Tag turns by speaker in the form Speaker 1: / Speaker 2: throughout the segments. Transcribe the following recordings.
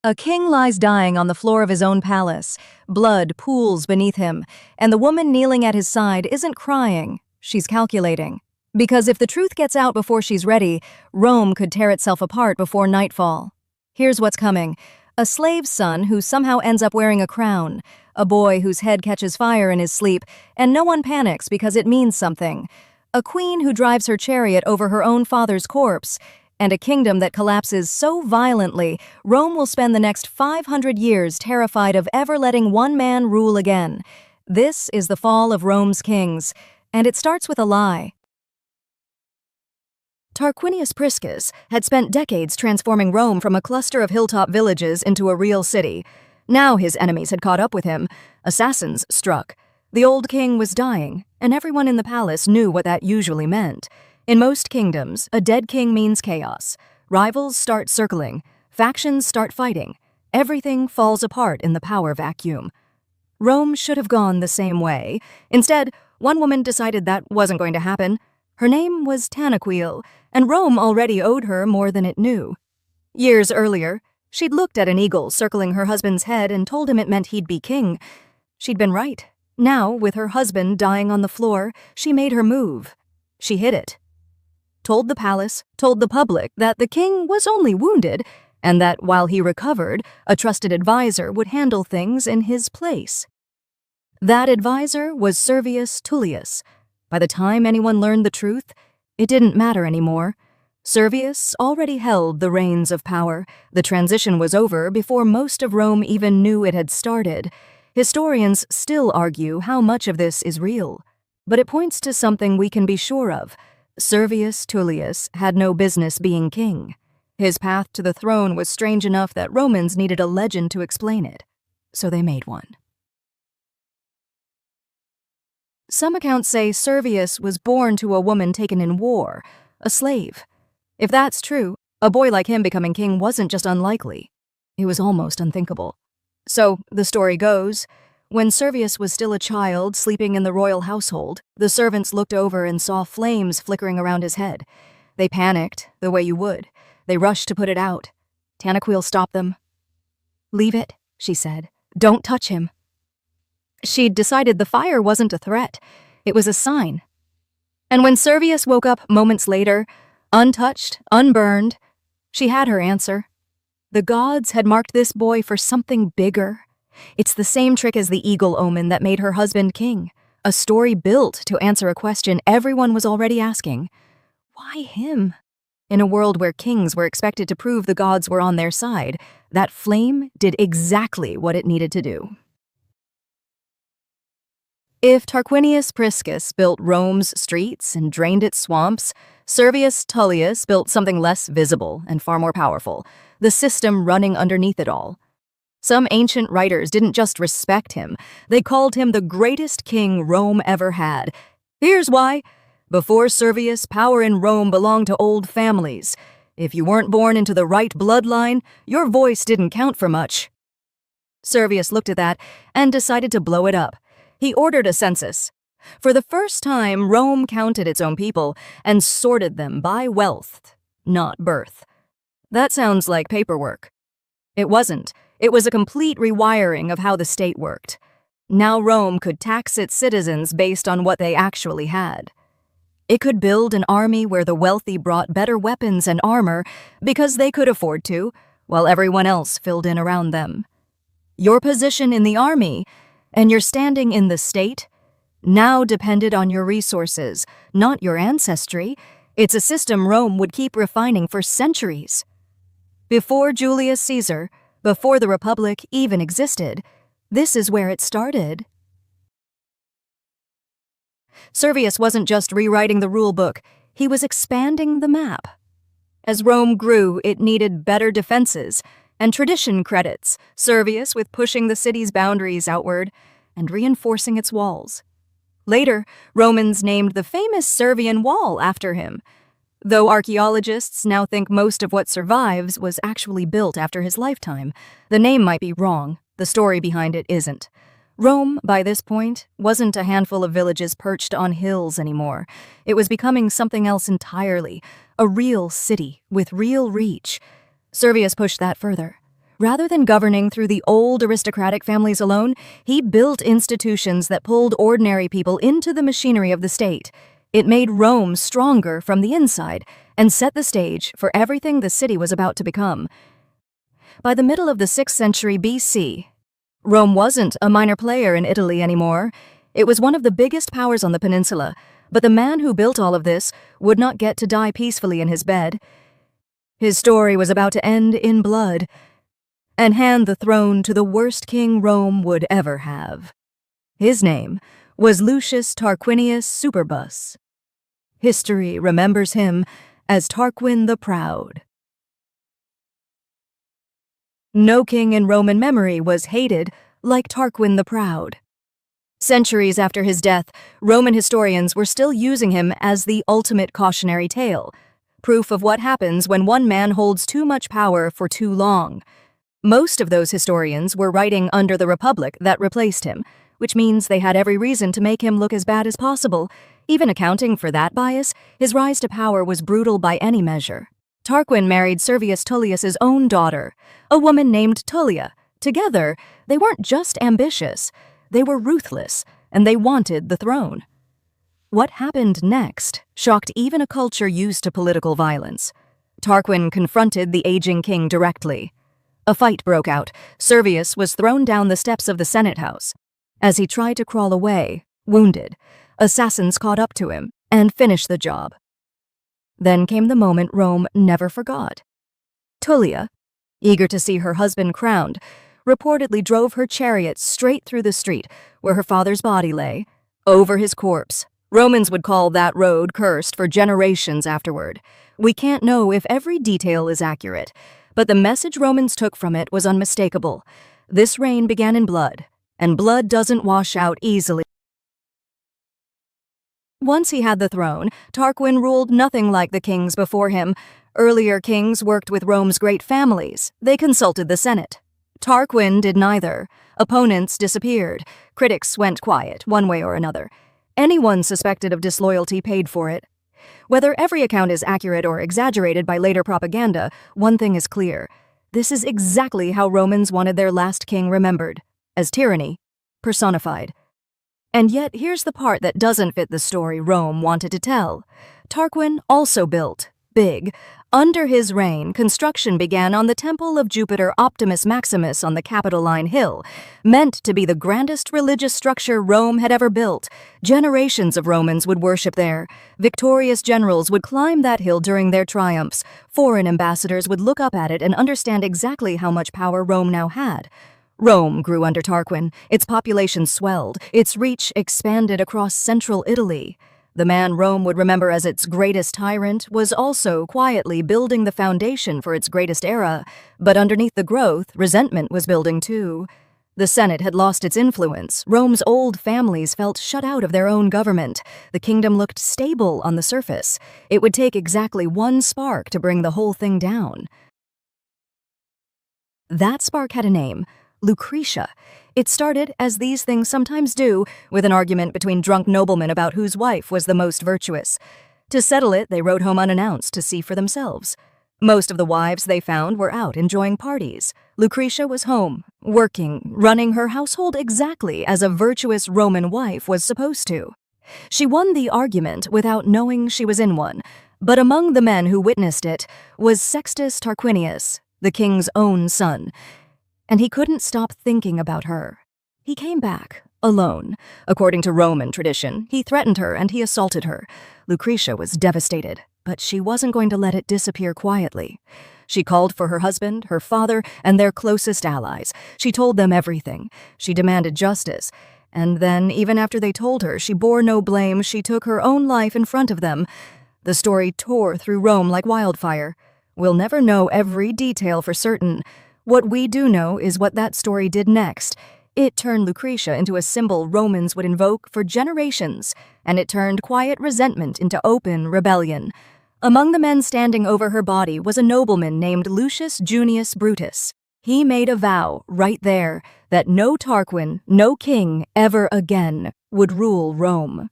Speaker 1: A king lies dying on the floor of his own palace. Blood pools beneath him, and the woman kneeling at his side isn't crying, she's calculating. Because if the truth gets out before she's ready, Rome could tear itself apart before nightfall. Here's what's coming. A slave's son who somehow ends up wearing a crown, a boy whose head catches fire in his sleep, and no one panics because it means something, a queen who drives her chariot over her own father's corpse, and a kingdom that collapses so violently, Rome will spend the next 500 years terrified of ever letting one man rule again. This is the fall of Rome's kings, and it starts with a lie. Tarquinius Priscus had spent decades transforming Rome from a cluster of hilltop villages into a real city. Now his enemies had caught up with him. Assassins struck. The old king was dying, and everyone in the palace knew what that usually meant. In most kingdoms, a dead king means chaos. Rivals start circling. Factions start fighting. Everything falls apart in the power vacuum. Rome should have gone the same way. Instead, one woman decided that wasn't going to happen. Her name was Tarquin, and Rome already owed her more than it knew. Years earlier, she'd looked at an eagle circling her husband's head and told him it meant he'd be king. She'd been right. Now, with her husband dying on the floor, she made her move. She hid it. Told the palace, told the public that the king was only wounded, and that while he recovered, a trusted advisor would handle things in his place. That advisor was Servius Tullius. By the time anyone learned the truth, it didn't matter anymore. Servius already held the reins of power. The transition was over before most of Rome even knew it had started. Historians still argue how much of this is real, but it points to something we can be sure of. Servius Tullius had no business being king. His path to the throne was strange enough that Romans needed a legend to explain it, so they made one. Some accounts say Servius was born to a woman taken in war, a slave. If that's true, a boy like him becoming king wasn't just unlikely. It was almost unthinkable. So, the story goes, when Servius was still a child sleeping in the royal household, the servants looked over and saw flames flickering around his head. They panicked, the way you would. They rushed to put it out. Tarquin stopped them. "Leave it," she said. "Don't touch him." She'd decided the fire wasn't a threat. It was a sign. And when Servius woke up moments later, untouched, unburned, she had her answer. The gods had marked this boy for something bigger. It's the same trick as the eagle omen that made her husband king. A story built to answer a question everyone was already asking. Why him? In a world where kings were expected to prove the gods were on their side, that flame did exactly what it needed to do. If Tarquinius Priscus built Rome's streets and drained its swamps, Servius Tullius built something less visible and far more powerful, the system running underneath it all. Some ancient writers didn't just respect him, they called him the greatest king Rome ever had. Here's why. Before Servius, power in Rome belonged to old families. If you weren't born into the right bloodline, your voice didn't count for much. Servius looked at that and decided to blow it up. He ordered a census. For the first time, Rome counted its own people and sorted them by wealth, not birth. That sounds like paperwork. It wasn't. It was a complete rewiring of how the state worked. Now Rome could tax its citizens based on what they actually had. It could build an army where the wealthy brought better weapons and armor because they could afford to, while everyone else filled in around them. Your position in the army and your standing in the state now depended on your resources, not your ancestry. It's a system Rome would keep refining for centuries. Before Julius Caesar, before the Republic even existed, this is where it started. Servius wasn't just rewriting the rule book, he was expanding the map. As Rome grew, it needed better defenses, and tradition credits Servius with pushing the city's boundaries outward and reinforcing its walls. Later, Romans named the famous Servian Wall after him, though archaeologists now think most of what survives was actually built after his lifetime. The name might be wrong, the story behind it isn't. Rome, by this point, wasn't a handful of villages perched on hills anymore. It was becoming something else entirely, a real city with real reach. Servius pushed that further. Rather than governing through the old aristocratic families alone, he built institutions that pulled ordinary people into the machinery of the state. It made Rome stronger from the inside and set the stage for everything the city was about to become. By the middle of the 6th century BC, Rome wasn't a minor player in Italy anymore. It was one of the biggest powers on the peninsula, but the man who built all of this would not get to die peacefully in his bed. His story was about to end in blood and hand the throne to the worst king Rome would ever have. His name was Lucius Tarquinius Superbus. History remembers him as Tarquin the Proud. No king in Roman memory was hated like Tarquin the Proud. Centuries after his death, Roman historians were still using him as the ultimate cautionary tale, proof of what happens when one man holds too much power for too long. Most of those historians were writing under the Republic that replaced him, which means they had every reason to make him look as bad as possible. Even accounting for that bias, his rise to power was brutal by any measure. Tarquin married Servius Tullius's own daughter, a woman named Tullia. Together, they weren't just ambitious, they were ruthless, and they wanted the throne. What happened next shocked even a culture used to political violence. Tarquin confronted the aging king directly. A fight broke out. Servius was thrown down the steps of the Senate house. As he tried to crawl away, wounded, assassins caught up to him and finished the job. Then came the moment Rome never forgot. Tullia, eager to see her husband crowned, reportedly drove her chariot straight through the street where her father's body lay, over his corpse. Romans would call that road cursed for generations afterward. We can't know if every detail is accurate, but the message Romans took from it was unmistakable. This reign began in blood, and blood doesn't wash out easily. Once he had the throne, Tarquin ruled nothing like the kings before him. Earlier kings worked with Rome's great families. They consulted the Senate. Tarquin did neither. Opponents disappeared. Critics went quiet, one way or another. Anyone suspected of disloyalty paid for it. Whether every account is accurate or exaggerated by later propaganda, one thing is clear. This is exactly how Romans wanted their last king remembered, as tyranny personified. And yet here's the part that doesn't fit the story Rome wanted to tell. Tarquin also built big. Under his reign, construction began on the Temple of Jupiter Optimus Maximus on the Capitoline Hill, meant to be the grandest religious structure Rome had ever built. Generations of Romans would worship there. Victorious generals would climb that hill during their triumphs. Foreign ambassadors would look up at it and understand exactly how much power Rome now had. Rome grew under Tarquin. Its population swelled. Its reach expanded across central Italy. The man Rome would remember as its greatest tyrant was also quietly building the foundation for its greatest era, but underneath the growth, resentment was building too. The Senate had lost its influence. Rome's old families felt shut out of their own government. The kingdom looked stable on the surface. It would take exactly one spark to bring the whole thing down. That spark had a name: Lucretia. It started, as these things sometimes do, with an argument between drunk noblemen about whose wife was the most virtuous. To settle it, they rode home unannounced to see for themselves. Most of the wives they found were out enjoying parties. Lucretia was home, working, running her household exactly as a virtuous Roman wife was supposed to. She won the argument without knowing she was in one, but among the men who witnessed it was Sextus Tarquinius, the king's own son. And he couldn't stop thinking about her. He came back, alone. According to Roman tradition, he threatened her and he assaulted her. Lucretia was devastated, but she wasn't going to let it disappear quietly. She called for her husband, her father, and their closest allies. She told them everything. She demanded justice. And then, even after they told her she bore no blame, she took her own life in front of them. The story tore through Rome like wildfire. We'll never know every detail for certain. What we do know is what that story did next. It turned Lucretia into a symbol Romans would invoke for generations, and it turned quiet resentment into open rebellion. Among the men standing over her body was a nobleman named Lucius Junius Brutus. He made a vow right there that no Tarquin, no king, ever again would rule Rome.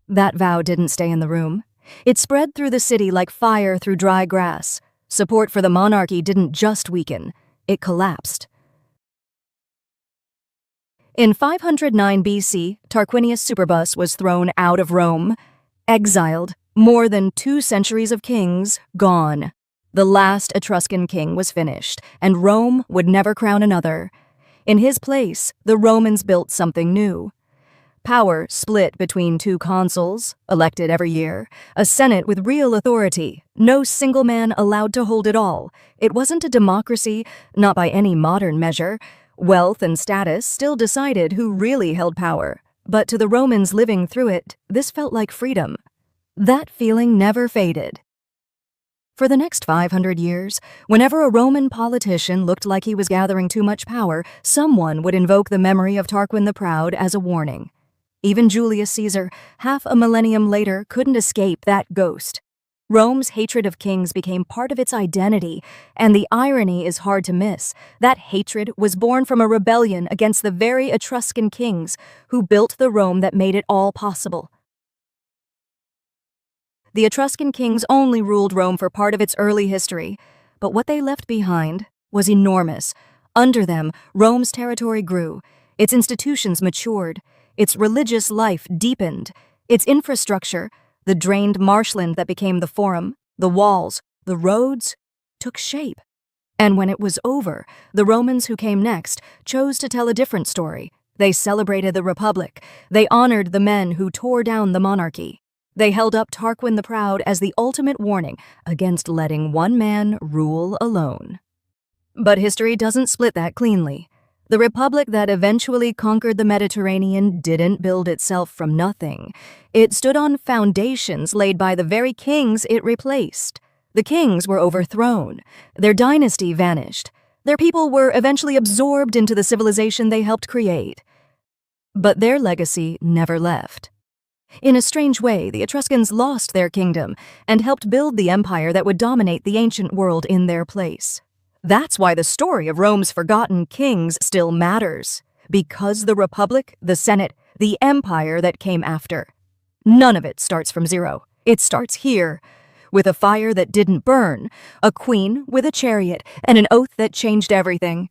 Speaker 1: That vow didn't stay in the room. It spread through the city like fire through dry grass. Support for the monarchy didn't just weaken. it collapsed. In 509 BC, Tarquinius Superbus was thrown out of Rome, exiled, more than 2 centuries of kings gone. The last Etruscan king was finished, and Rome would never crown another. In his place, the Romans built something new. Power split between 2 consuls, elected every year, a senate with real authority, no single man allowed to hold it all. It wasn't a democracy, not by any modern measure. Wealth and status still decided who really held power, but to the Romans living through it, this felt like freedom. That feeling never faded. For the next 500 years, whenever a Roman politician looked like he was gathering too much power, someone would invoke the memory of Tarquin the Proud as a warning. Even Julius Caesar, half a millennium later, couldn't escape that ghost. Rome's hatred of kings became part of its identity, and the irony is hard to miss. That hatred was born from a rebellion against the very Etruscan kings who built the Rome that made it all possible. The Etruscan kings only ruled Rome for part of its early history, but what they left behind was enormous. Under them, Rome's territory grew, its institutions matured, its religious life deepened, its infrastructure, the drained marshland that became the Forum, the walls, the roads, took shape. And when it was over, the Romans who came next chose to tell a different story. They celebrated the Republic. They honored the men who tore down the monarchy. They held up Tarquin the Proud as the ultimate warning against letting one man rule alone. But history doesn't split that cleanly. The republic that eventually conquered the Mediterranean didn't build itself from nothing. It stood on foundations laid by the very kings it replaced. The kings were overthrown. Their dynasty vanished. Their people were eventually absorbed into the civilization they helped create. But their legacy never left. In a strange way, the Etruscans lost their kingdom and helped build the empire that would dominate the ancient world in their place. That's why the story of Rome's forgotten kings still matters. Because the Republic, the Senate, the empire that came after. None of it starts from zero. It starts here, with a fire that didn't burn, a queen with a chariot, and an oath that changed everything.